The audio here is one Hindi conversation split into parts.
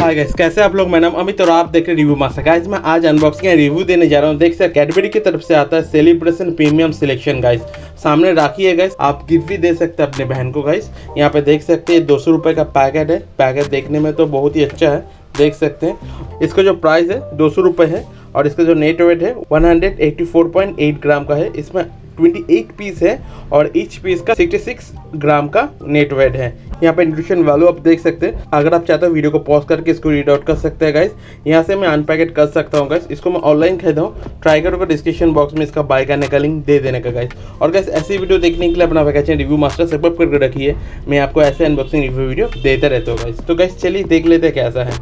हाय गाइस, कैसे आप लोग। मेरा नाम अमित और आप देख रहे हैं रिव्यू मास्टर। गाइस मैं आज अनबॉक्सिंग रिव्यू देने जा रहा हूँ। देख सकते कैडबरी की तरफ से आता है सेलिब्रेशन प्रीमियम सिलेक्शन। गाइस सामने राखी है गाइस, आप गिफ्ट भी दे सकते हैं अपने बहन को। गाइस यहाँ पे देख सकते हैं 200 रुपये का पैकेट है। पैकेट देखने में तो बहुत ही अच्छा है, देख सकते हैं। इसका जो प्राइस है 200 रुपये है और इसका जो नेट वेट है 184.8 ग्राम का है। इसमें 28 पीस है और ईच पीस का 66 ग्राम का नेट वेट है। यहाँ पे न्यूट्रिशन वैल्यू आप देख सकते हैं। अगर आप चाहते हो वीडियो को पॉज करके इसको रीड आउट कर सकते हैं गाइस। यहाँ से मैं अनपैकेट कर सकता हूँ गाइस। इसको मैं ऑनलाइन खरीदा हूँ। ट्राई करोगे डिस्क्रिप्शन बॉक्स में इसका बाय करने का लिंक दे देने का गाइस। और गाइस ऐसी वीडियो देखने के लिए अपना वैकेशन रिव्यू मास्टर सब्सक्राइब करके रखिए। मैं आपको ऐसे अनबॉक्सिंग रिव्यू वीडियो देते रहता हूँ गाइस। तो गाइस चलिए देख लेते हैं कैसा है।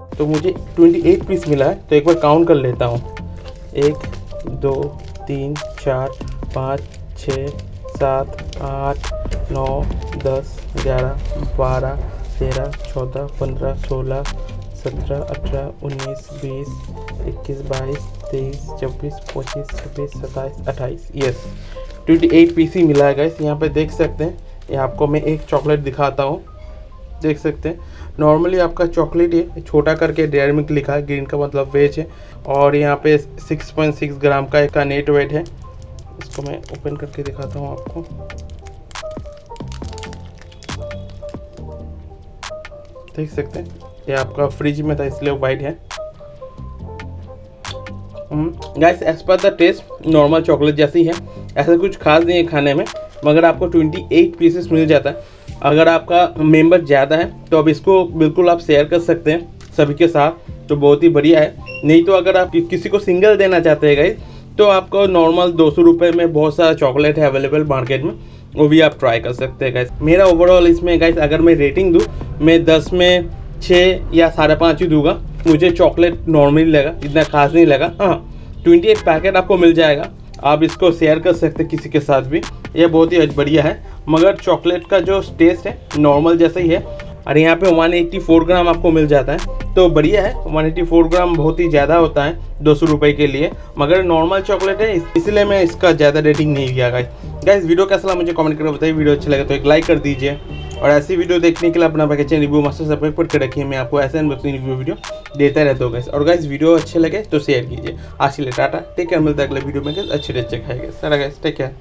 तो मुझे 28 पीस मिला है, तो एक बार काउंट कर लेता हूँ। 1 2 3 4 5 6 7 8 9 10 11 12 13 14 15 16 17 18 19 20 21 22 23 24 25 26 27 28 यस 28 पीस ही मिला है गाइस। यहाँ पे देख सकते हैं। ये आपको मैं एक चॉकलेट दिखाता हूँ, देख सकते हैं। नॉर्मली आपका चॉकलेट ये छोटा करके डेयरी मिल्क लिखा है, ग्रीन का मतलब वेज है। और यहाँ पे 6.6 ग्राम का नेट वेट है। इसको मैं ओपन करके दिखाता हूँ आपको। देख सकते हैं ये आपका फ्रिज में था इसलिए वाइट है। Guys as per the test normal chocolate जैसी है, ऐसा कुछ खास नहीं है खाने में, मगर आपको 28 पीसेस मिल जाता है। अगर आपका मेंबर ज़्यादा है तो अब इसको बिल्कुल आप शेयर कर सकते हैं सभी के साथ, तो बहुत ही बढ़िया है। नहीं तो अगर आप किसी को सिंगल देना चाहते हैं गाइस, तो आपको नॉर्मल 200 रुपये में बहुत सारा चॉकलेट है अवेलेबल मार्केट में, वो भी आप ट्राई कर सकते हैं गाइस। मेरा ओवरऑल इसमें गाइस अगर मैं रेटिंग दूँ, मैं 10 में 6 या 5.5 ही दूंगा। मुझे चॉकलेट नॉर्मली लगा, इतना खास नहीं लगा। हाँ 28 पैकेट आपको मिल जाएगा, आप इसको शेयर कर सकते हैं किसी के साथ भी, ये बहुत ही बढ़िया है। मगर चॉकलेट का जो टेस्ट है नॉर्मल जैसा ही है। और यहाँ पे 184 ग्राम आपको मिल जाता है, तो बढ़िया है। 184 ग्राम बहुत ही ज़्यादा होता है 200 रुपये के लिए, मगर नॉर्मल चॉकलेट है इसलिए मैं इसका ज़्यादा रेटिंग नहीं दिया गाइस। वीडियो कैसा लगा मुझे कमेंट करके बताइए। वीडियो अच्छा लगे तो एक लाइक कर दीजिए और ऐसी वीडियो देखने के लिए अपना वैकेशन रिव्यू मास्टर सब्सक्राइब करके रखिए। मैं आपको ऐसे अनबॉक्सिंग रिव्यू वीडियो देता रहता हूँ गाइस। और गाइस वीडियो अच्छे लगे तो शेयर कीजिए। आज के लिए टाटा, टेक केयर, मिलता है अगले वीडियो में। अच्छे खाएगा सारा गाइस, टेक केयर।